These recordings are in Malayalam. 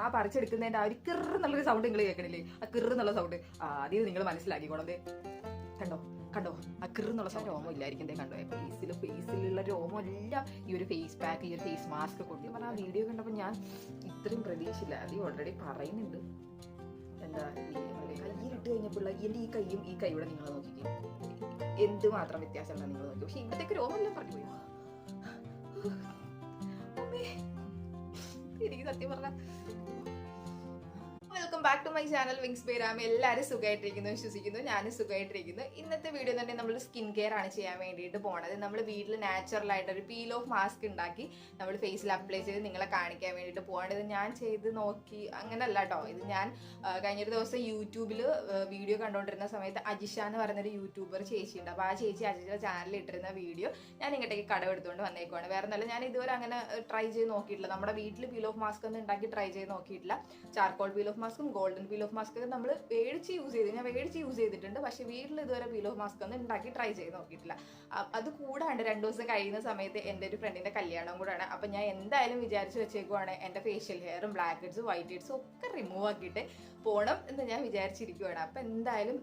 ആ പറിച്ചെടുക്കുന്നതിന്റെ ആ ഒരു കിറുന്നുള്ളൊരു സൗണ്ട് നിങ്ങൾ കേൾക്കണില്ലേ? ആ കിറുന്നുള്ള സൗണ്ട് ആദ്യം നിങ്ങൾ മനസ്സിലാക്കിക്കോളത്. കണ്ടോ കണ്ടോ ആ കിറുന്നുള്ള രോമം ഇല്ലായിരിക്കും. കണ്ടോ ഫേസിലുള്ള രോമമല്ല ഈ ഒരു ഫേസ് പാക്ക്, ഈ ഒരു ഫേസ് മാസ്ക് കൊണ്ട്. പറഞ്ഞാൽ ആ വീഡിയോ കണ്ടപ്പോൾ ഞാൻ ഇത്രയും പ്രതീക്ഷയില്ല. അത് ഓൾറെഡി പറയുന്നുണ്ട്. എന്താ കയ്യിലിട്ട് കഴിഞ്ഞപ്പോൾ എൻ്റെ ഈ കൈയും ഈ കൈയുടെ നിങ്ങൾ നോക്കിക്കേ, എന്തുമാത്രം വ്യത്യാസമുണ്ടെന്ന് നിങ്ങൾ നോക്കി. പക്ഷെ ഇവിടത്തേക്ക് രോമമെല്ലാം പറഞ്ഞു പോയോ? എനിക്ക് സത്യം പറഞ്ഞ welcome back to my channel wings ബൈരാമ. എല്ലാവരും സുഖമായിട്ടിരിക്കുന്നു വിശ്വസിക്കുന്നു. ഞാനും സുഖമായിട്ടിരിക്കുന്നു. ഇന്നത്തെ വീഡിയോ തന്നെ നമ്മൾ സ്കിൻ കെയർ ആണ് ചെയ്യാൻ വേണ്ടിയിട്ട് പോണത്. നമ്മൾ വീട്ടിൽ നാച്ചുറൽ ആയിട്ട് ഒരു പീൽ ഓഫ് മാസ്ക് ഉണ്ടാക്കി നമ്മൾ ഫേസിൽ അപ്ലൈ ചെയ്ത് നിങ്ങളെ കാണിക്കാൻ വേണ്ടിയിട്ട് പോകണം. ഇത് ഞാൻ ചെയ്ത് നോക്കി അങ്ങനല്ല കേട്ടോ. ഇത് ഞാൻ കഴിഞ്ഞൊരു ദിവസം യൂട്യൂബിൽ വീഡിയോ കണ്ടുകൊണ്ടിരുന്ന സമയത്ത് അജിഷ എന്ന് പറയുന്നൊരു യൂട്യൂബർ ചേച്ചിയുണ്ട്. അപ്പോൾ ആ ചേച്ചി അജിഷയുടെ ചാനലിൽ ഇട്ടിരുന്ന വീഡിയോ ഞാൻ ഇങ്ങോട്ടേക്ക് കടമെടുത്തുകൊണ്ട് വന്നേക്കുവാണ്. വേറെ ഒന്നല്ല, ഞാൻ ഇതുവരെ അങ്ങനെ ട്രൈ ചെയ്ത് നോക്കിയിട്ടില്ല. നമ്മുടെ വീട്ടിൽ പീൽ ഓഫ് മാസ്ക് ഒന്നും ഉണ്ടാക്കി ട്രൈ ചെയ്ത് നോക്കിയിട്ടില്ല. ചാർക്കോൾ പീൽ ഓഫ് മാസ്കും ഗോൾഡൻ പീൽ ഓഫ് മാസ്ക് ഒക്കെ നമ്മൾ മേടിച്ച് യൂസ് ചെയ്തിട്ടുണ്ട്. പക്ഷേ വീട്ടിൽ ഇതുവരെ പീൽ ഓഫ് മാസ്ക് ഒന്നും ഉണ്ടാക്കി ട്രൈ ചെയ്ത് നോക്കിയിട്ടില്ല. അത് കൂടാണ്ട് 2 ദിവസം കഴിയുന്ന സമയത്ത് എൻ്റെ ഒരു ഫ്രണ്ടിൻ്റെ കല്യാണം കൂടാണ്. അപ്പം ഞാൻ എന്തായാലും വിചാരിച്ച് വെച്ചേക്കുവാണ് എൻ്റെ ഫേഷ്യൽ ഹെയറും ബ്ലാക്ക് ഹെഡ്സും വൈറ്റ് ഹെഡ്സും ഒക്കെ റിമൂവ് ആക്കിയിട്ട് പോകണം എന്ന് ഞാൻ വിചാരിച്ചിരിക്കുവാണ്. അപ്പം എന്തായാലും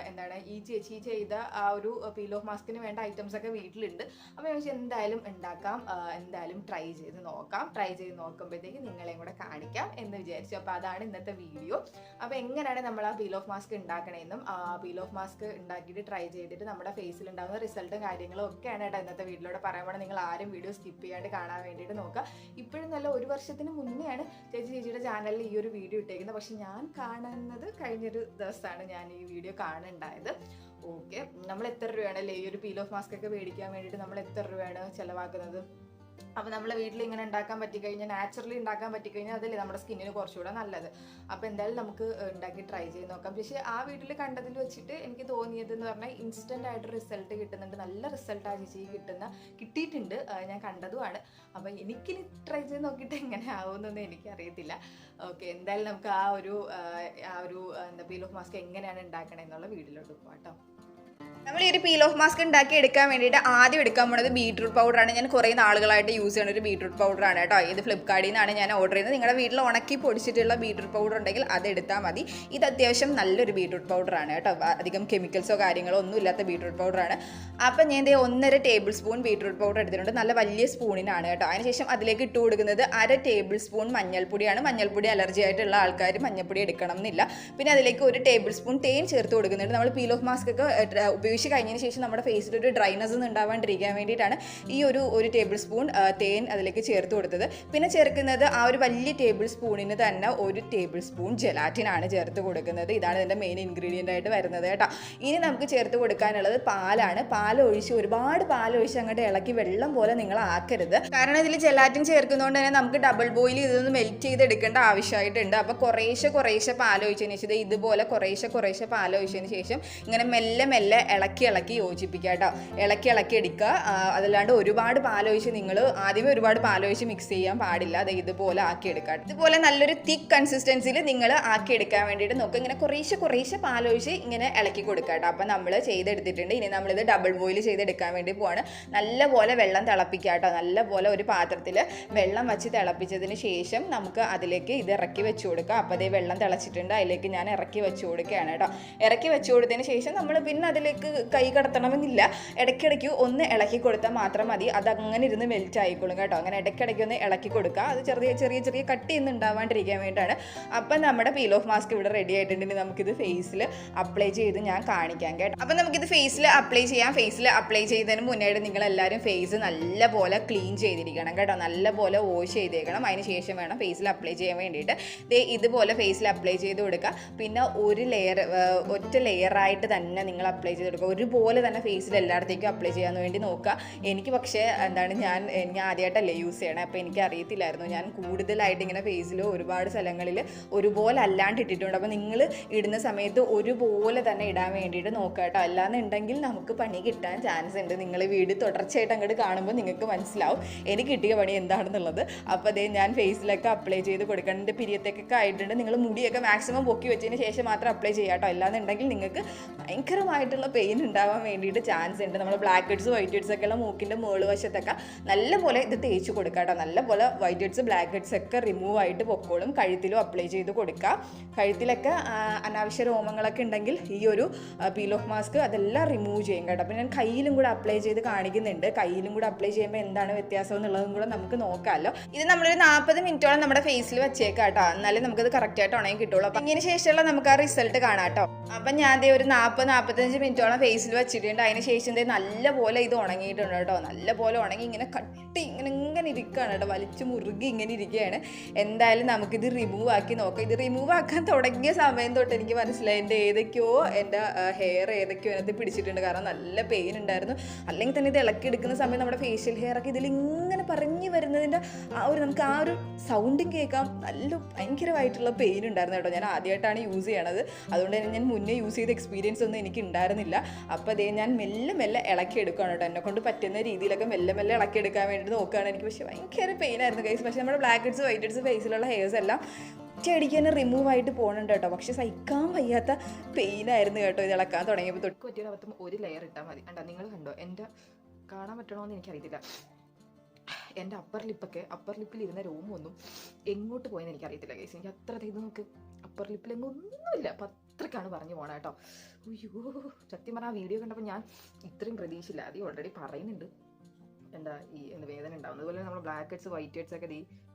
എന്താണ് ഈ ചേച്ചി ചെയ്ത ആ ഒരു പീൽ ഓഫ് മാസ്കിന് വേണ്ട ഐറ്റംസ് ഒക്കെ വീട്ടിലുണ്ട്. അപ്പോൾ ഞാൻ എന്തായാലും ഉണ്ടാക്കാം, എന്തായാലും ട്രൈ ചെയ്ത് നോക്കാം. ട്രൈ ചെയ്ത് നോക്കുമ്പോഴത്തേക്ക് നിങ്ങളെയും കൂടെ കാണിക്കാം എന്ന് വിചാരിച്ചു. അപ്പോൾ അതാണ് ഇന്നത്തെ വീഡിയോ. അപ്പോൾ എങ്ങനെയാണ് നമ്മൾ ആ പീൽ ഓഫ് മാസ്ക് ഉണ്ടാക്കണമെന്നും ആ പീൽ ഓഫ് മാസ്ക് ഉണ്ടാക്കിയിട്ട് ട്രൈ ചെയ്തിട്ട് നമ്മുടെ ഫേസിൽ ഉണ്ടാകുന്ന റിസൾട്ടും കാര്യങ്ങളും ഒക്കെയാണ് കേട്ടോ ഇന്നത്തെ വീഡിയോയിലൂടെ പറയാൻ വേണം. നിങ്ങൾ ആരും വീഡിയോ സ്കിപ്പ് ചെയ്യാണ്ട് കാണാൻ വേണ്ടിയിട്ട് നോക്കുക. ഇപ്പോഴും നല്ല 1 വർഷത്തിന് മുന്നെയാണ് ചേച്ചിയുടെ ചാനലിൽ ഈ ഒരു വീഡിയോ ഇട്ടേക്കുന്നത്. പക്ഷെ ഞാൻ കാണുന്നത് കഴിഞ്ഞൊരു ദിവസമാണ് ഞാൻ ഈ വീഡിയോ കാണുന്നുണ്ടായത്. ഓക്കെ, നമ്മൾ എത്ര രൂപയാണ് അല്ലേ ഈ ഒരു പീൽ ഓഫ് മാസ്ക് ഒക്കെ മേടിക്കാൻ വേണ്ടിയിട്ട് നമ്മൾ എത്ര രൂപയാണ് ചിലവാക്കുന്നത്? അപ്പോൾ നമ്മളെ വീട്ടിൽ ഇങ്ങനെ ഉണ്ടാക്കാൻ പറ്റിക്കഴിഞ്ഞാൽ, നാച്ചുറലി ഉണ്ടാക്കാൻ പറ്റിക്കഴിഞ്ഞാൽ അതല്ലേ നമ്മുടെ സ്കിന്നിന് കുറച്ചുകൂടെ നല്ലത്. അപ്പോൾ എന്തായാലും നമുക്ക് ഉണ്ടാക്കി ട്രൈ ചെയ്ത് നോക്കാം. പക്ഷേ ആ വീട്ടിൽ കണ്ടതിൽ വെച്ചിട്ട് എനിക്ക് തോന്നിയത് എന്ന് പറഞ്ഞാൽ ഇൻസ്റ്റൻ്റ് ആയിട്ട് റിസൾട്ട് കിട്ടുന്നുണ്ട്. നല്ല റിസൾട്ട് ആ ചേച്ചിക്ക് കിട്ടിയിട്ടുണ്ട്, ഞാൻ കണ്ടതുമാണ്. അപ്പോൾ എനിക്കിനി ട്രൈ ചെയ്ത് നോക്കിയിട്ട് എങ്ങനെ ആവുമെന്നൊന്നും എനിക്കറിയത്തില്ല. ഓക്കെ, എന്തായാലും നമുക്ക് ആ ഒരു എന്താ പീൽ ഓഫ് മാസ്ക് എങ്ങനെയാണ് ഉണ്ടാക്കണേ എന്നുള്ള വീഡിയോയിലോട്ട് പോകാം കേട്ടോ. നമ്മൾ ഈ ഒരു പീൽ ഓഫ് മാസ്ക് ഉണ്ടാക്കി എടുക്കാൻ വേണ്ടിയിട്ട് ആദ്യം എടുക്കാൻ പോകുന്നത് ബീട്രൂട്ട് പൗഡറാണ്. ഞാൻ കുറേ നാളുകളായിട്ട് യൂസ് ചെയ്യുന്ന ഒരു ബീട്രൂട്ട് പൗഡറാണ് കേട്ടോ. ഇത് ഫ്ലിപ്കാർട്ടിൽ നിന്നാണ് ഞാൻ ഓർഡർ ചെയ്യുന്നത്. നിങ്ങളുടെ വീട്ടിൽ ഉണക്കി പൊടിച്ചിട്ടുള്ള ബീട്രൂട്ട് പൗഡർ ഉണ്ടെങ്കിൽ അത് എടുത്താൽ മതി. ഇത് അത്യാവശ്യം നല്ലൊരു ബീട്രൂട്ട് പൗഡറാണ് കേട്ടോ. അധികം കെമിക്കൽസോ കാര്യങ്ങളോ ഒന്നും ഇല്ലാത്ത ബീട്രൂട്ട് പൗഡറാണ്. അപ്പം ഞാൻ 1.5 ടേബിൾ സ്പൂൺ ബീട്രൂട്ട് പൗഡർ എടുത്തിട്ടുണ്ട്. നല്ല വലിയ സ്പൂണിനാണ് കേട്ടോ. അതിനുശേഷം അതിലേക്ക് ഇട്ട് കൊടുക്കുന്നത് 1 ടേബിൾ സ്പൂൺ മഞ്ഞൾപ്പൊടിയാണ്. മഞ്ഞൾപ്പൊടി അലർജി ആയിട്ടുള്ള ആൾക്കാർ മഞ്ഞൾപ്പൊടി എടുക്കണം എന്നില്ല. പിന്നെ അതിലേക്ക് 1 ടേബിൾ സ്പൂൺ തേൻ ചേർത്ത് കൊടുക്കുന്നുണ്ട്. നമ്മൾ പീൽ ഓഫ് മാസ്ക് ഒക്കെ ഉപയോഗിച്ച് കഴിഞ്ഞതിന് ശേഷം നമ്മുടെ ഫേസിൽ ഒരു ഡ്രൈനസ് ഒന്നും ഉണ്ടാവാണ്ടിരിക്കാൻ വേണ്ടിയിട്ടാണ് ഈ ഒരു ടേബിൾ സ്പൂൺ തേൻ അതിലേക്ക് ചേർത്ത് കൊടുത്തത്. പിന്നെ ചേർക്കുന്നത് ആ ഒരു വലിയ ടേബിൾ സ്പൂണിന് തന്നെ 1 ടേബിൾ സ്പൂൺ ജെലാറ്റിനാണ് ചേർത്ത് കൊടുക്കുന്നത്. ഇതാണ് ഇതിൻ്റെ മെയിൻ ഇൻഗ്രീഡിയൻ്റ് ആയിട്ട് വരുന്നത് കേട്ടോ. ഇനി നമുക്ക് ചേർത്ത് കൊടുക്കാനുള്ളത് പാലാണ്. ഒരുപാട് പാലൊഴിച്ച് അങ്ങോട്ട് ഇളക്കി വെള്ളം പോലെ നിങ്ങൾ ആക്കരുത്. കാരണം ഇതിൽ ജെലാറ്റിൻ ചേർക്കുന്നതുകൊണ്ട് തന്നെ നമുക്ക് ഡബിൾ ബോയിൽ ഇതൊന്ന് മെൽറ്റ് ചെയ്തെടുക്കേണ്ട ആവശ്യമായിട്ടുണ്ട്. അപ്പോൾ കുറേശ്ശെ പാലൊഴിച്ചതിന് ശേഷം ഇതുപോലെ കുറേശ്ശെ പാലൊഴിച്ചതിന് ശേഷം ഇങ്ങനെ മെല്ലെ ഇളക്കി യോജിപ്പിക്കുക കേട്ടോ. ഇളക്കി എടുക്കുക. അതല്ലാണ്ട് ഒരുപാട് പാലൊഴിച്ച് നിങ്ങൾ ആദ്യമേ ഒരുപാട് പാലൊഴിച്ച് മിക്സ് ചെയ്യാൻ പാടില്ല. അത് ഇതുപോലെ ആക്കിയെടുക്കുക. ഇതുപോലെ നല്ലൊരു തിക്ക് കൺസിസ്റ്റൻസിയിൽ നിങ്ങൾ ആക്കിയെടുക്കാൻ വേണ്ടിയിട്ട് നോക്കുക. ഇങ്ങനെ കുറേശ്ശെ പാലൊഴിച്ച് ഇങ്ങനെ ഇളക്കി കൊടുക്കുക കേട്ടോ. അപ്പം നമ്മൾ ചെയ്തെടുത്തിട്ടുണ്ട്. ഇനി നമ്മളിത് ഡബിൾ ബോയിൽ ചെയ്തെടുക്കാൻ വേണ്ടി പോവാണ്. നല്ലപോലെ വെള്ളം തിളപ്പിക്കുക കേട്ടോ. നല്ലപോലെ ഒരു പാത്രത്തിൽ വെള്ളം വെച്ച് തിളപ്പിച്ചതിന് ശേഷം നമുക്ക് അതിലേക്ക് ഇത് ഇറക്കി വെച്ച് കൊടുക്കുക. അപ്പോൾ അതേ വെള്ളം തിളച്ചിട്ടുണ്ട്. അതിലേക്ക് ഞാൻ ഇറക്കി വെച്ച് കൊടുക്കുകയാണ് കേട്ടോ. ഇറക്കി വെച്ച് കൊടുത്തതിന് ശേഷം നമ്മൾ പിന്നെ അതിലേക്ക് കൈ കടത്തണമെന്നില്ല. ഇടയ്ക്കിടയ്ക്ക് ഒന്ന് ഇളക്കി കൊടുത്താൽ മാത്രം മതി. അത് അങ്ങനെ ഇരുന്ന് മെൽറ്റ് ആയിക്കോളും കേട്ടോ. അങ്ങനെ ഇടയ്ക്കിടയ്ക്ക് ഒന്ന് ഇളക്കി കൊടുക്കുക. അത് ചെറിയ കട്ടിയൊന്നും ഉണ്ടാവാണ്ടിരിക്കാൻ വേണ്ടിയിട്ടാണ്. അപ്പം നമ്മുടെ പീൽ ഓഫ് മാസ്ക് ഇവിടെ റെഡി ആയിട്ടുണ്ടെങ്കിൽ നമുക്കിത് ഫേസിൽ അപ്ലൈ ചെയ്ത് ഞാൻ കാണിക്കാം കേട്ടോ. അപ്പം നമുക്കിത് ഫേസിൽ അപ്ലൈ ചെയ്യാം. ഫേസിൽ അപ്ലൈ ചെയ്തതിന് മുന്നേയിട്ട് നിങ്ങളെല്ലാവരും ഫേസ് നല്ലപോലെ ക്ലീൻ ചെയ്തിരിക്കണം കേട്ടോ. നല്ലപോലെ വാഷ് ചെയ്തേക്കണം. അതിന് ശേഷം വേണം ഫേസിൽ അപ്ലൈ ചെയ്യാൻ വേണ്ടിയിട്ട്. ഇതുപോലെ ഫേസിൽ അപ്ലൈ ചെയ്ത് കൊടുക്കുക. പിന്നെ ഒറ്റ ലെയറായിട്ട് തന്നെ നിങ്ങൾ അപ്ലൈ ചെയ്ത് കൊടുക്കുക. ഒരുപോലെ തന്നെ ഫേസിൽ എല്ലായിടത്തേക്കും അപ്ലൈ ചെയ്യാൻ വേണ്ടി നോക്കുക. എനിക്ക് പക്ഷേ ഞാൻ ആദ്യമായിട്ടല്ലേ യൂസ് ചെയ്യണേ. അപ്പോൾ എനിക്ക് അറിയത്തില്ലായിരുന്നു. ഞാൻ കൂടുതലായിട്ട് ഇങ്ങനെ ഫേസിൽ ഒരുപാട് സ്ഥലങ്ങളിൽ ഒരുപോലെ അല്ലാണ്ട് ഇട്ടിട്ടുണ്ട്. അപ്പോൾ നിങ്ങൾ ഇടുന്ന സമയത്ത് ഒരുപോലെ തന്നെ ഇടാൻ വേണ്ടിയിട്ട് നോക്കുക കേട്ടോ. അല്ലാന്നുണ്ടെങ്കിൽ നമുക്ക് പണി കിട്ടാൻ ചാൻസ് ഉണ്ട്. നിങ്ങൾ വീഡിയോ തുടർച്ചയായിട്ട് അങ്ങോട്ട് കാണുമ്പോൾ നിങ്ങൾക്ക് മനസ്സിലാവും എനിക്ക് കിട്ടിയ പണി എന്താണെന്നുള്ളത്. അപ്പോൾ അതേ ഞാൻ ഫേസിലൊക്കെ അപ്ലൈ ചെയ്ത് കൊടുക്കണം. എൻ്റെ പിരിയത്തേക്കൊക്കെ ആയിട്ടുണ്ട്. നിങ്ങൾ മുടിയൊക്കെ മാക്സിമം പൊക്കി വെച്ചതിന് ശേഷം മാത്രം അപ്ലൈ ചെയ്യാം കേട്ടോ. അല്ലാന്നുണ്ടെങ്കിൽ നിങ്ങൾക്ക് ഭയങ്കരമായിട്ടുള്ള പെയിൻ ഉണ്ടാവാൻ വേണ്ടിയിട്ട് ചാൻസ് ഉണ്ട്. നമ്മൾ ബ്ലാക്ക് ഹെഡ്സ് വൈറ്റ് ഹെഡ്സ് ഒക്കെ ഉള്ള മൂക്കിൻ്റെ മുകൾ വശത്തൊക്കെ നല്ലപോലെ ഇത് തേച്ച് കൊടുക്കുക കേട്ടോ. നല്ലപോലെ വൈറ്റ് ഹെഡ്സ് ബ്ലാക്ക് ഹെഡ്സ് ഒക്കെ റിമൂവ് ആയിട്ട് പൊക്കോളും. കഴുത്തിലും അപ്ലൈ ചെയ്ത് കൊടുക്കുക. കഴുത്തിലൊക്കെ അനാവശ്യ രോമങ്ങളൊക്കെ ഉണ്ടെങ്കിൽ ഈ ഒരു പീൽ ഓഫ് മാസ്ക് അതെല്ലാം റിമൂവ് ചെയ്യും കേട്ടോ. അപ്പോൾ ഞാൻ കയ്യിലും കൂടെ അപ്ലൈ ചെയ്ത് കാണിക്കുന്നുണ്ട്. കയ്യിലും കൂടെ അപ്ലൈ ചെയ്യുമ്പോൾ എന്താണ് വ്യത്യാസം എന്നുള്ളതും കൂടെ നമുക്ക് നോക്കാമല്ലോ. ഇത് നമ്മളൊരു 40 മിനിറ്റോളം നമ്മുടെ ഫേസിൽ വെച്ചേക്കാം കേട്ടോ. എന്നാലും നമുക്കത് കറക്റ്റായിട്ട് ഉണങ്ങി കിട്ടുള്ളൂ. അപ്പം ഇതിന് ശേഷമുള്ള നമുക്ക് ആ റിസൾട്ട് കാണാം കേട്ടോ. അപ്പം ഞാൻ ഒരു 40-45 മിനിറ്റോളം ഫേസിൽ വെച്ചിട്ടുണ്ട്. അതിന് ശേഷം നല്ലപോലെ ഇത് ഉണങ്ങിയിട്ടുണ്ട് കേട്ടോ. നല്ലപോലെ ഉണങ്ങി ഇങ്ങനെ കട്ടി ഇങ്ങനെ ഇരിക്കുകയാണ് കേട്ടോ. വലിച്ചു മുറുകി ഇങ്ങനെ ഇരിക്കുകയാണ്. എന്തായാലും നമുക്കിത് റിമൂവ് ആക്കി നോക്കാം. ഇത് റിമൂവ് ആക്കാൻ തുടങ്ങിയ സമയം തൊട്ട് എനിക്ക് മനസ്സിലായി എൻ്റെ ഹെയർ ഏതൊക്കെയോ അതിനകത്ത് പിടിച്ചിട്ടുണ്ട്. കാരണം നല്ല പെയിൻ ഉണ്ടായിരുന്നു. അല്ലെങ്കിൽ തന്നെ ഇത് ഇളക്കിയെടുക്കുന്ന സമയം നമ്മുടെ ഫേഷ്യൽ ഹെയർ ഒക്കെ ഇതിലിങ്ങനെ പറഞ്ഞു വരുന്നതിൻ്റെ നമുക്ക് ആ ഒരു സൗണ്ടും കേൾക്കാം. നല്ല ഭയങ്കരമായിട്ടുള്ള പെയിൻ ഉണ്ടായിരുന്നു കേട്ടോ. ഞാൻ ആദ്യമായിട്ടാണ് യൂസ് ചെയ്യണത്. അതുകൊണ്ട് തന്നെ ഞാൻ മുന്നേ യൂസ് ചെയ്ത എക്സ്പീരിയൻസ് ഒന്നും എനിക്ക് ഉണ്ടായിരുന്നില്ല. അപ്പോൾ അതേ ഞാൻ മെല്ലെ ഇളക്കിയെടുക്കുകയാണ് കേട്ടോ. എന്നെക്കൊണ്ട് പറ്റുന്ന രീതിയിലൊക്കെ മെല്ലെ ഇളക്കിയെടുക്കാൻ വേണ്ടി നോക്കുകയാണ്. എനിക്ക് പക്ഷേ ഭയങ്കര പെയിൻ ആയിരുന്നു ഗൈസ്. പക്ഷേ നമ്മുടെ ബ്ലാക്ക് ഹെഡ്സ് വൈറ്റ് ഹെഡ്സ് ഫേസിലുള്ള ഹെയർസ് എല്ലാം ഒറ്റയടിക്ക് തന്നെ റിമൂവ് ആയിട്ട് പോകുന്നുണ്ട് കേട്ടോ. പക്ഷെ സഹിക്കാൻ വയ്യാത്ത പെയിൻ ആയിരുന്നു കേട്ടോ ഇത് ഇളക്കാൻ തുടങ്ങിയപ്പോൾ. തൊട്ട് പറ്റിയ അബദ്ധം ഒരു ലെയർ ഇട്ടാൽ മതി. കണ്ടോ, നിങ്ങൾ കണ്ടോ? എൻ്റെ കാണാൻ പറ്റണമെന്ന് എനിക്കറിയത്തില്ല. എൻ്റെ അപ്പർ ലിപ്പിൽ ഇരുന്ന രോമൊന്നും എങ്ങോട്ട് പോയെന്ന് എനിക്കറിയത്തില്ല ഗൈസ്. എനിക്ക് അത്ര ഇത് നോക്ക്, അപ്പർ ലിപ്പിലെങ്ങും ഒന്നുമില്ല. അപ്പം അത്രക്കാണ് പറഞ്ഞു പോകണം കേട്ടോ. അയ്യോ, സത്യം പറഞ്ഞാൽ ആ വീഡിയോ കണ്ടപ്പോൾ ഞാൻ ഇത്രയും പ്രതീക്ഷയില്ല. അത് ഓൾറെഡി പറയുന്നുണ്ട് വേദന ഉണ്ടാവും. അതുപോലെ നമ്മൾ ബ്ലാക്ക് ഹെഡ്സ് വൈറ്റ് ഹെഡ്സ് ഒക്കെ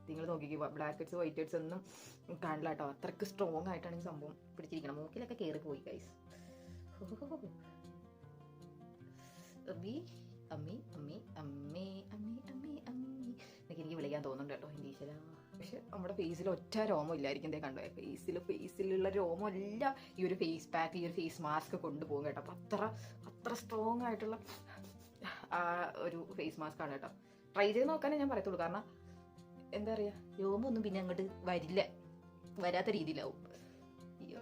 നിങ്ങൾ നോക്കിക്കുക. ബ്ലാക്ക് ഹെഡ്സ് വൈറ്റ് ഹെഡ്സ് ഒന്നും കാണില്ല കേട്ടോ. അത്രയ്ക്ക് സ്ട്രോങ് ആയിട്ടാണ് ഈ സംഭവം പിടിച്ചിരിക്കണം. മൂക്കിലൊക്കെ കയറി പോയി ഗൈസ്. എനിക്ക് വിളിക്കാൻ തോന്നുന്നുണ്ട് കേട്ടോ ഇംഗ്ലീഷില. പക്ഷെ നമ്മുടെ ഫേസിൽ ഒറ്റ രോമം ഇല്ലായിരിക്കും. കണ്ടോ, ഫേസിലുള്ള രോമം എല്ലാം ഈ ഒരു ഫേസ് പാക്ക്, ഈ ഒരു ഫേസ് മാസ്ക് കൊണ്ടുപോകും കേട്ടോ. അപ്പം അത്ര സ്ട്രോങ് ആയിട്ടുള്ള ഒരു ഫേസ് മാസ്ക് ആണ് കേട്ടോ. ട്രൈ ചെയ്ത് നോക്കാനേ ഞാൻ പറയത്തുള്ളൂ. കാരണം എന്താ പറയുക, രോമൊന്നും പിന്നെ അങ്ങോട്ട് വരാത്ത രീതിയിലാവും. അയ്യോ,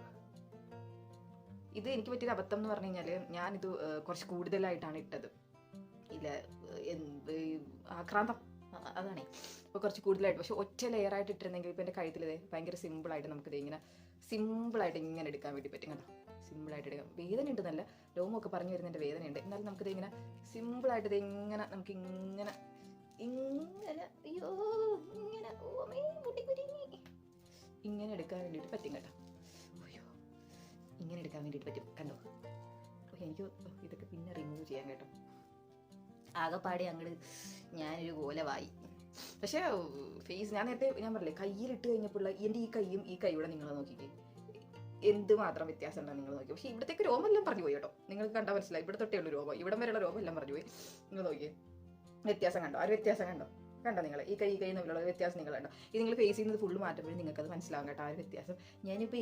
ഇത് എനിക്ക് പറ്റിയൊരു അബദ്ധം എന്ന് പറഞ്ഞു കഴിഞ്ഞാൽ ഞാനിത് കുറച്ച് കൂടുതലായിട്ടാണ് ഇട്ടത്. ഇല്ല ആക്രാന്തം അതാണേ. അപ്പോൾ കുറച്ച് കൂടുതലായിട്ട്, പക്ഷെ ഒറ്റ ലെയറായിട്ട് ഇട്ടിരുന്നെങ്കിൽ ഇപ്പോൾ എൻ്റെ കഴുത്തിൽ ഭയങ്കര സിമ്പിളായിട്ട് നമുക്കിത് സിമ്പിളായിട്ട് ഇങ്ങനെ എടുക്കാൻ വേണ്ടി പറ്റും കേട്ടോ. സിമ്പിളായിട്ട് എടുക്കാം. വേദന ഉണ്ട്, നല്ല രോമമൊക്കെ പറഞ്ഞു വരുന്നതിൻ്റെ വേദനയുണ്ട്. എന്നാലും നമുക്കിത് ഇങ്ങനെ സിമ്പിളായിട്ട് നമുക്കിങ്ങനെ അയ്യോ ഇങ്ങനെ എടുക്കാൻ വേണ്ടിയിട്ട് പറ്റും കേട്ടോ. അയ്യോ, ഇങ്ങനെ എടുക്കാൻ വേണ്ടിയിട്ട് പറ്റും. കണ്ടോ, എനിക്ക് ഇതൊക്കെ പിന്നെ റിമൂവ് ചെയ്യാം കേട്ടോ. ആകെപ്പാടെ അങ്ങോട്ട് ഞാനൊരു കോലമായി. പക്ഷേ ഫേസ് ഞാൻ പറഞ്ഞില്ലേ, കയ്യിലിട്ട് കഴിഞ്ഞപ്പോൾ എൻ്റെ ഈ കൈയും ഈ കൈയുടെ നിങ്ങൾ നോക്കിക്കേ, എന്തുമാത്രം വ്യത്യാസം ഉണ്ടെന്ന് നിങ്ങൾ നോക്കി. പക്ഷേ ഇവിടത്തേക്ക് രോമം എല്ലാം പറഞ്ഞു പോയി കേട്ടോ. നിങ്ങൾക്ക് കണ്ടാൽ മനസ്സിലായി. ഇവിടെ തൊട്ടേ ഉള്ളൂ രോമം, ഇവിടം വരെയുള്ള രോമം എല്ലാം പറഞ്ഞു പോയി. നിങ്ങൾ നോക്കിയേ, വ്യത്യാസം കണ്ടോ? ആ ഒരു വ്യത്യാസം കണ്ടോ? നിങ്ങൾ ഈ കൈ തമ്മിലുള്ള വ്യത്യാസം നിങ്ങൾ കണ്ടോ? ഇത് നിങ്ങൾ ഫേസ് ചെയ്യുന്നത് ഫുള്ള് മാറ്റുമ്പോഴും നിങ്ങൾക്കത് മനസ്സിലാവും കേട്ടോ, ആ ഒരു വ്യത്യാസം. ഞാനിപ്പോൾ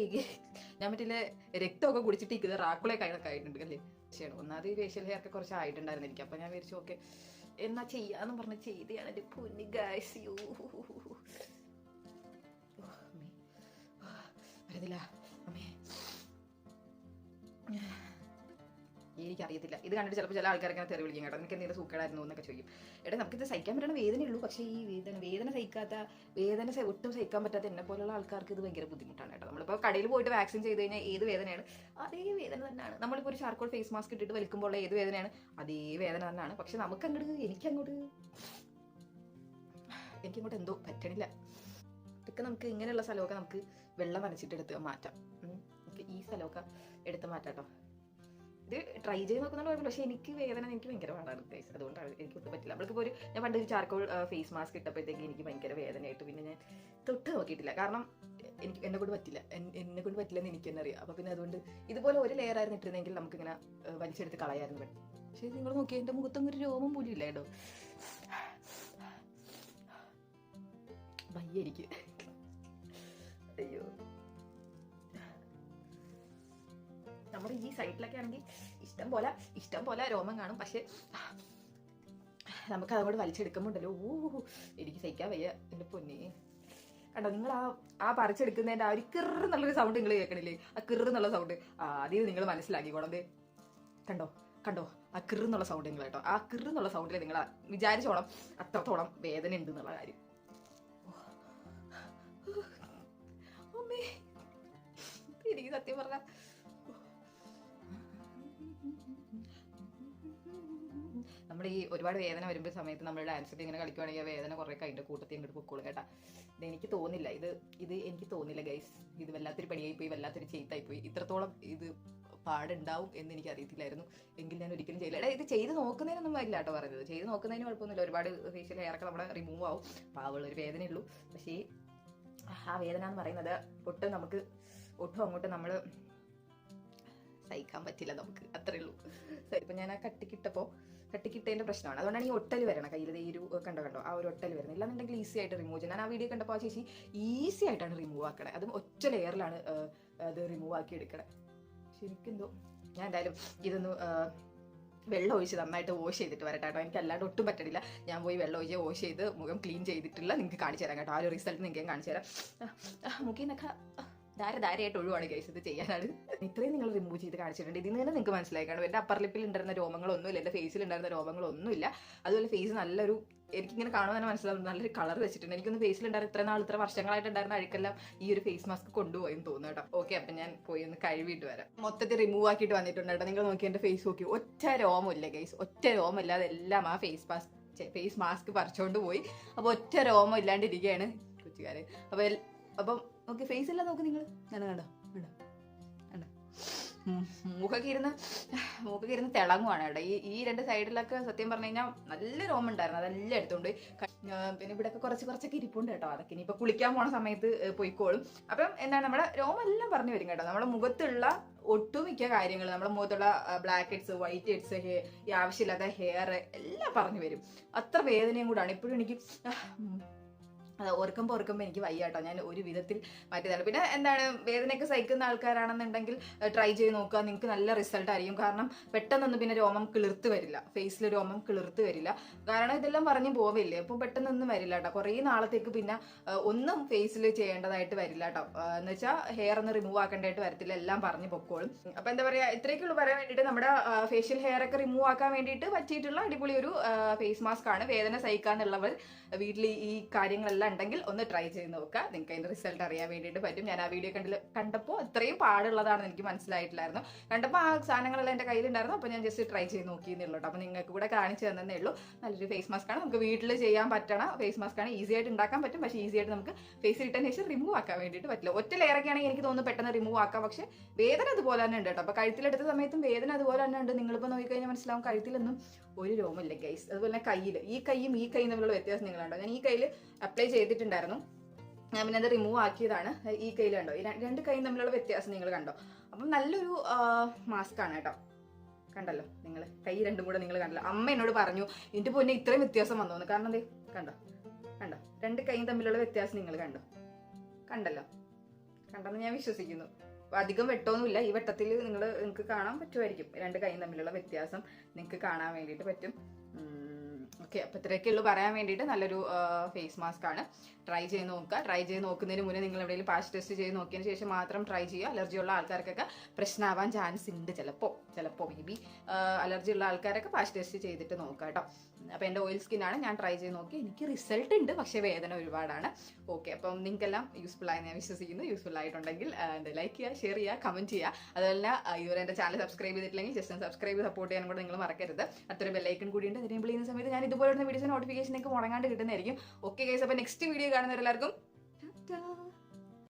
ഞാൻ മറ്റേ രക്തമൊക്കെ കുടിച്ചിട്ട് ഇത് റാക്കുളെ കൈകളൊക്കെ ആയിട്ടുണ്ട് അല്ലേ. ശരി, ഒന്നാമത് ഫേഷ്യൽ ഹെയർ ഒക്കെ കുറച്ച് ആയിട്ടുണ്ടായിരുന്നു എനിക്ക്. അപ്പോൾ ഞാൻ വിചാരിച്ചു ഓക്കെ എന്നാ ചെയ്യാന്ന് പറഞ്ഞ് ചെയ്തതാണ് എൻ്റെ പൊന്നി ഗായ്സ്. വരുന്നില്ല അമ്മേ, എനിക്കറിയത്തില്ല. ഇത് കണ്ടിട്ട് ചിലപ്പോൾ ചില ആൾക്കാരൊക്കെ തെറി വിളിക്കും കേട്ടോ. എനിക്ക് എന്തെങ്കിലും സൂക്കേടായിരുന്നു എന്നൊക്കെ ചോദിക്കും. എടാ, നമുക്കിത് സഹിക്കാൻ പറ്റുന്ന വേദനയുള്ളൂ. പക്ഷേ ഈ വേദന ഒട്ടും സഹിക്കാൻ പറ്റാത്ത എന്നെ പോലുള്ള ആൾക്കാർക്ക് ഇത് ഭയങ്കര ബുദ്ധിമുട്ടാണ് കേട്ടോ. നമ്മളിപ്പോൾ കടയിൽ പോയിട്ട് വാക്സിൻ ചെയ്ത് കഴിഞ്ഞാൽ ഏത് വേദനയാണ്, അതേ വേദന തന്നെയാണ്. നമ്മളിപ്പോൾ ഒരു ചാർക്കോൾ ഫേസ് മാസ്ക് ഇട്ടിട്ട് വലിക്കുമ്പോൾ ഏത് വേദനയാണ്, അതേ വേദന തന്നെയാണ്. പക്ഷെ എനിക്കങ്ങോട്ട് എന്തോ പറ്റണില്ല. ഇതൊക്കെ നമുക്ക് ഇങ്ങനെയുള്ള സ്ഥലമൊക്കെ നമുക്ക് വെള്ളം നനച്ചിട്ട് എടുത്ത് മാറ്റാം. നമുക്ക് ഈ സ്ഥലമൊക്കെ എടുത്ത് മാറ്റാം കേട്ടോ. ഇത് ട്രൈ ചെയ്ത് നോക്കുന്നുണ്ട് കുഴപ്പമില്ല. പക്ഷേ എനിക്ക് ഭയങ്കര പാടാണ് ഗൈസ്. അതുകൊണ്ടാണ് എനിക്കൊന്നും പറ്റില്ല. നമ്മൾക്കിപ്പോൾ ഞാൻ പണ്ട് ഒരു ചാർക്കോൾ ഫേസ് മാസ്ക് ഇട്ടപ്പോഴത്തേക്ക് എനിക്ക് ഭയങ്കര വേദനയായിട്ട് പിന്നെ ഞാൻ തൊട്ട് നോക്കിയിട്ടില്ല. കാരണം എന്നെ കൊണ്ട് പറ്റില്ലെന്ന് എനിക്ക് തന്നെ അറിയാം. അപ്പോൾ പിന്നെ അതുകൊണ്ട് ഇതുപോലെ ഒരു ലെയർ ആയിരുന്നു ഇട്ടിരുന്നെങ്കിൽ നമുക്കിങ്ങനെ വലിച്ചെടുത്ത് കളയായിരുന്നു വേണം. പക്ഷേ നിങ്ങൾ നോക്കിയാൽ എൻ്റെ മുഖത്തൊന്നും ഒരു രോമം പോലും ഇല്ല കേട്ടോ. വയ്യ എനിക്ക്. അയ്യോ, നമ്മുടെ ഈ സൈഡിലൊക്കെ ആണെങ്കിൽ ഇഷ്ടം പോലെ രോമം കാണും. പക്ഷെ നമുക്ക് അതങ്ങോട്ട് വലിച്ചെടുക്കുമ്പോണ്ടല്ലോ, എനിക്ക് സഹിക്കാൻ വയ്യ എൻ്റെ പൊന്നെ. കണ്ടോ, നിങ്ങൾ ആ പറിച്ചെടുക്കുന്നതിൻ്റെ ആ ഒരു കിറുന്നുള്ളൊരു സൗണ്ട് നിങ്ങൾ കേൾക്കണില്ലേ? ആ കിറുന്നുള്ള സൗണ്ട് ആദ്യം നിങ്ങൾ മനസ്സിലാക്കിക്കോണം. കണ്ടോ ആ കിറുന്നുള്ള സൗണ്ട് നിങ്ങൾ കേട്ടോ. ആ കിറുന്നുള്ള സൗണ്ടിൽ നിങ്ങൾ വിചാരിച്ചോണം അത്രത്തോളം വേദന ഉണ്ട് എന്നുള്ള കാര്യം. എനിക്ക് സത്യം പറഞ്ഞ നമ്മൾ ഈ ഒരുപാട് വേദന വരുമ്പോൾ സമയത്ത് നമ്മൾ ഡാൻസൊക്കെ ഇങ്ങനെ കളിക്കുവാണെങ്കിൽ വേദന കുറേ അതിൻ്റെ കൂട്ടത്തിൽ അങ്ങോട്ട് പൊക്കോളൂ കേട്ടാ. എനിക്ക് തോന്നില്ല ഇത് എനിക്ക് തോന്നില്ല ഗൈസ്. ഇത് വല്ലാത്തൊരു പണിയായി പോയി, വല്ലാത്തൊരു ചെയ്ത്തായി പോയി. ഇത്രത്തോളം ഇത് പാടുണ്ടാവും എന്ന് എനിക്ക് അറിയത്തില്ലായിരുന്നു. എങ്കിൽ ഞാൻ ഒരിക്കലും ചെയ്യില്ല. ഇത് ചെയ്ത് നോക്കുന്നതിനൊന്നും ഇല്ല കേട്ടോ പറഞ്ഞത്. ചെയ്ത് നോക്കുന്നതിന് കുഴപ്പമൊന്നുമില്ല. ഒരുപാട് ഫേഷ്യൽ ഹെയറൊക്കെ നമ്മുടെ റിമൂവ് ആവും. പാവുള്ളൊരു വേദനയുള്ളൂ. പക്ഷേ ആ വേദന എന്ന് പറയുന്നത് ഒട്ടും അങ്ങോട്ട് നമ്മൾ സഹിക്കാൻ പറ്റില്ല നമുക്ക്, അത്രേ ഉള്ളൂ. ഇപ്പം ഞാൻ ആ കട്ടിക്കിട്ടതിൻ്റെ പ്രശ്നമാണ്. അതുകൊണ്ടാണ് ഈ ഒട്ടൽ വരണം കയ്യിൽ. ഈ ഒരു കണ്ടോ ആ ഒരു ഒട്ടൽ വരുന്നത്. ഇല്ലാന്നുണ്ടെങ്കിൽ ഈസി ആയിട്ട് റിമൂവ് ചെയ്യാം. ഞാൻ ആ വീഡിയോ കണ്ടപ്പോൾ ആ ചേച്ചി ഈസി ആയിട്ടാണ് റിമൂവ് ആക്കണേ. അതും ഒറ്റ ലെയറിലാണ് അത് റിമൂവ് ആക്കി എടുക്കണേ. പക്ഷെ എനിക്കെന്തോ ഞാൻ എന്തായാലും ഇതൊന്ന് വെള്ളം ഒഴിച്ച് നന്നായിട്ട് വാഷ് ചെയ്തിട്ട് വരട്ടെ കേട്ടോ. എനിക്ക് അല്ലാണ്ട് ഒട്ടും പറ്റണില്ല. ഞാൻ പോയി വെള്ളം ഒഴിച്ച് വാഷ് ചെയ്ത് മുഖം ക്ലീൻ ചെയ്തിട്ടുള്ള നിങ്ങൾക്ക് കാണിച്ചു തരാം കേട്ടോ. ആ ഒരു റിസൾട്ട് നിങ്ങൾക്ക് കാണിച്ചു തരാം. മുഖയിൽ നിന്നൊക്കെ ധാരയായിട്ട് ഒഴിവാണ് ഗൈസ് ഇത് ചെയ്യാനാണ്. ഇത്രയും നിങ്ങൾ റിമൂവ് ചെയ്ത് കാണിച്ചിട്ടുണ്ട്. ഇതിൽ നിന്ന് നിങ്ങൾക്ക് മനസ്സിലായി കാണും എൻ്റെ അപ്പർ ലിപ്പിൽ ഉണ്ടായിരുന്ന രോമങ്ങളൊന്നുമില്ല, എൻ്റെ ഫേസിൽ ഉണ്ടായിരുന്ന രോമങ്ങളൊന്നുമില്ല. അതുപോലെ ഫേസ് നല്ലൊരു, എനിക്കിങ്ങനെ കാണുമ്പോൾ തന്നെ മനസ്സിലാവും നല്ലൊരു കളർ വെച്ചിട്ടുണ്ട്. എനിക്കൊന്ന് ഫേസിലുണ്ടായിരുന്ന ഇത്ര വർഷങ്ങളായിട്ടുണ്ടായിരുന്ന അഴുക്കെല്ലാം ഈ ഒരു ഫേസ് മാസ്ക് കൊണ്ടുപോയെന്ന് തോന്നുന്നു കേട്ടോ. ഓക്കെ, അപ്പം ഞാൻ പോയി ഒന്ന് കഴുകിയിട്ട് വരാം. മൊത്തത്തിൽ റിമൂവ് ആക്കിയിട്ട് വന്നിട്ടുണ്ട് കേട്ടോ. നിങ്ങൾ നോക്കി എൻ്റെ ഫേസ് നോക്കി, ഒറ്റ രോമമില്ല ഗൈസ്, ഒറ്റ രോമമില്ലാതെ എല്ലാം ആ ഫേസ് മാസ്ക് പറിച്ചുകൊണ്ട് പോയി. അപ്പോൾ ഒറ്റ രോമം ഇല്ലാണ്ടിരിക്കുകയാണ് കൊച്ചുകാര്. അപ്പം നോക്കി ഫേസ് എല്ലാം നോക്ക് നിങ്ങൾ. കണ്ടോ മൂക്കൊക്കെ ഇരുന്ന് തിളങ്ങുവാണ് കേട്ടോ. ഈ രണ്ട് സൈഡിലൊക്കെ സത്യം പറഞ്ഞു കഴിഞ്ഞാൽ നല്ല രോമം ഉണ്ടായിരുന്നു, അതെല്ലാം എടുത്തോണ്ട്. പിന്നെ ഇവിടെയൊക്കെ കുറച്ചൊക്കെ ഇരിപ്പുണ്ട് കേട്ടോ. അതൊക്കെ ഇനിയിപ്പോൾ കുളിക്കാൻ പോണ സമയത്ത് പൊയ്ക്കോളും. അപ്പം എന്താണ് നമ്മുടെ രോമം എല്ലാം പറഞ്ഞു വരും കേട്ടോ. നമ്മുടെ മുഖത്തുള്ള ഒട്ടുമിക്ക കാര്യങ്ങൾ, നമ്മുടെ മുഖത്തുള്ള ബ്ലാക്ക് ഹെഡ്സ്, വൈറ്റ് ഹെഡ്സ്, ഈ ആവശ്യമില്ലാത്ത ഹെയർ എല്ലാം പറഞ്ഞു വരും. അത്ര വേദനയും കൂടാണ്. ഇപ്പോഴും എനിക്ക് അത് ഓർക്കുമ്പോൾ എനിക്ക് വയ്യ കേട്ടോ. ഞാൻ ഒരു വിധത്തിൽ മാറ്റിയതാണ്. പിന്നെ എന്താണ്, വേദനയൊക്കെ സഹിക്കുന്ന ആൾക്കാരാണെന്നുണ്ടെങ്കിൽ ട്രൈ ചെയ്ത് നോക്കുക. നിങ്ങൾക്ക് നല്ല റിസൾട്ട് ആയിരിക്കും. കാരണം പെട്ടെന്നൊന്നും പിന്നെ രോമം കിളിർത്ത് വരില്ല, ഫേസിൽ രോമം കിളിർത്ത് വരില്ല. കാരണം ഇതെല്ലാം പറഞ്ഞു പോവില്ലേ, അപ്പം പെട്ടെന്നൊന്നും വരില്ല കേട്ടോ. കുറേ നാളത്തേക്ക് പിന്നെ ഒന്നും ഫേസിൽ ചെയ്യേണ്ടതായിട്ട് വരില്ല കേട്ടോ. എന്ന് വെച്ചാൽ ഹെയർ ഒന്ന് റിമൂവ് ആക്കേണ്ടതായിട്ട് വരത്തില്ല, എല്ലാം പറഞ്ഞു പൊക്കോളും. അപ്പം എന്താ പറയുക, ഇത്രയൊക്കെയുള്ളൂ പറയാൻ വേണ്ടിയിട്ട്. നമ്മുടെ ഫേഷ്യൽ ഹെയർ ഒക്കെ റിമൂവ് ആക്കാൻ വേണ്ടിയിട്ട് പറ്റിയിട്ടുള്ള അടിപൊളി ഒരു ഫേസ് മാസ്ക് ആണ്. വേദന സഹിക്കാന്നുള്ളവർ വീട്ടിൽ ഈ കാര്യങ്ങളെല്ലാം ഉണ്ടെങ്കിൽ ഒന്ന് ട്രൈ ചെയ്ത് നോക്കുക. നിങ്ങൾക്ക് അതിന്റെ റിസൾട്ട് അറിയാൻ വേണ്ടിയിട്ട് പറ്റും. ഞാൻ ആ വീഡിയോ കണ്ടപ്പോൾ അത്രയും പാടുള്ളതാണെന്ന് എനിക്ക് മനസ്സിലായിട്ടില്ലായിരുന്നു. കണ്ടപ്പോൾ ആ സാധനങ്ങളെല്ലാം എൻ്റെ കയ്യിലുണ്ടായിരുന്നു. അപ്പോൾ ഞാൻ ജസ്റ്റ് ട്രൈ ചെയ്ത് നോക്കിയെന്നുള്ളൂ. അപ്പോൾ നിങ്ങൾക്ക് കൂടെ കാണിച്ചു തന്നേ ഉള്ളൂ. നല്ലൊരു ഫേസ് മാസ്ക് ആണ്, നമുക്ക് വീട്ടിൽ ചെയ്യാൻ പറ്റണ ഫേസ് മാസ്ക് ആണ്. ഈസി ആയിട്ട് ഉണ്ടാക്കാൻ പറ്റും, പക്ഷേ ഈസി ആയിട്ട് നമുക്ക് ഫേസിൽ ഇട്ടതിന് ശേഷം റിമൂവ് ആക്കാൻ വേണ്ടിയിട്ട് പറ്റില്ല. ഒറ്റ ലെയറൊക്കെ ആണെങ്കിൽ എനിക്ക് തോന്നുന്നു പെട്ടെന്ന് റിമൂവ് ആക്കാം. പക്ഷേ വേദന അതുപോലെ തന്നെ ഉണ്ട് കേട്ടോ. അപ്പോൾ കഴുത്തിലെടുത്ത സമയത്തും വേദന അതുപോലെ തന്നെ ഉണ്ട്. നിങ്ങളിപ്പോൾ നോക്കിക്കഴിഞ്ഞാൽ മനസ്സിലാവും കഴുത്തിലൊന്നും ഒരു രോമമില്ല ഗൈസ്. അതുപോലെ തന്നെ കയ്യിൽ, ഈ കൈയും തമ്മിലുള്ള വ്യത്യാസം നിങ്ങളുണ്ടോ? ഞാൻ ഈ കയ്യിൽ അപ്ലൈ ചെയ്തിട്ടുണ്ടായിരുന്നു, ഞാൻ പിന്നെ അത് റിമൂവ് ആക്കിയതാണ്. ഈ കയ്യിൽ കണ്ടോ, ഈ രണ്ട് കൈയും തമ്മിലുള്ള വ്യത്യാസം നിങ്ങൾ കണ്ടോ? അപ്പം നല്ലൊരു മാസ്ക് ആണ് കേട്ടോ. കണ്ടല്ലോ നിങ്ങൾ, കൈ രണ്ടും കൂടെ നിങ്ങൾ കണ്ടല്ലോ. അമ്മ എന്നോട് പറഞ്ഞു എൻ്റെ പൊന്നെ ഇത്രയും വ്യത്യാസം വന്നു. കാരണം എന്തേ കണ്ടോ രണ്ട് കൈയും തമ്മിലുള്ള വ്യത്യാസം നിങ്ങൾ കണ്ടല്ലോ കണ്ടെന്ന് ഞാൻ വിശ്വസിക്കുന്നു. അധികം വെട്ടമൊന്നുമില്ല. ഈ വെട്ടത്തിൽ നിങ്ങൾക്ക് കാണാൻ പറ്റുമായിരിക്കും രണ്ട് കൈയും തമ്മിലുള്ള വ്യത്യാസം നിങ്ങൾക്ക് കാണാൻ വേണ്ടിയിട്ട് പറ്റും. ഓക്കെ, അപ്പോൾ ഇത്രയൊക്കെ ഉള്ളൂ പറയാൻ വേണ്ടിയിട്ട്. നല്ലൊരു ഫേസ് മാസ്ക് ആണ്, ട്രൈ ചെയ്ത് നോക്കുക. ട്രൈ ചെയ്ത് നോക്കുന്നതിന് മുന്നേ നിങ്ങൾ എവിടെയെങ്കിലും പാച്ച് ടെസ്റ്റ് ചെയ്ത് നോക്കിയതിന് ശേഷം മാത്രം ട്രൈ ചെയ്യുക. അലർജി ഉള്ള ആൾക്കാർക്കൊക്കെ പ്രശ്നമാവാൻ ചാൻസ് ഉണ്ട് ചിലപ്പോൾ മേ ബി. അലർജി ഉള്ള ആൾക്കാരൊക്കെ പാച്ച് ടെസ്റ്റ് ചെയ്തിട്ട് നോക്കുക കേട്ടോ. അപ്പോൾ എൻ്റെ ഓയിൽ സ്കിന്നാണ്, ഞാൻ ട്രൈ ചെയ്ത് നോക്കി, എനിക്ക് റിസൾട്ട് ഉണ്ട്, പക്ഷേ വേദന ഒരുപാടാണ്. ഓക്കെ, അപ്പം നിങ്ങൾക്കെല്ലാം യൂസ്ഫുൾ ആയി ഞാൻ വിശ്വസിക്കുന്നു. യൂസ്ഫുൾ ആയിട്ടുണ്ടെങ്കിൽ ലൈക്ക് ചെയ്യുക, ഷെയർ ചെയ്യുക, കമൻറ്റ് ചെയ്യുക. അതുപോലെ ഇതുവരെ എൻ്റെ ചാനൽ സബ്സ്ക്രൈബ് ചെയ്തിട്ടില്ലെങ്കിൽ ജസ്റ്റ് ഒന്ന് സബ്സ്ക്രൈബ് സപ്പോർട്ട് ചെയ്യാൻ കൂടെ നിങ്ങൾ മറക്കരുത്. അത്രയും ബെല്ലൈക്കൺ കൂടിയുണ്ട്. എനേബിൾ ചെയ്യുന്ന സമയത്ത് ഞാൻ ഇതുപോലുള്ള വീഡിയോസ് നോട്ടിഫിക്കേഷൻ നിങ്ങൾക്ക് മുടങ്ങാണ്ട് കിട്ടുന്നതായിരിക്കും. ഓക്കെ ഗൈസ്, അപ്പോൾ നെക്സ്റ്റ് വീഡിയോ കാണുന്നവരെല്ലാവർക്കും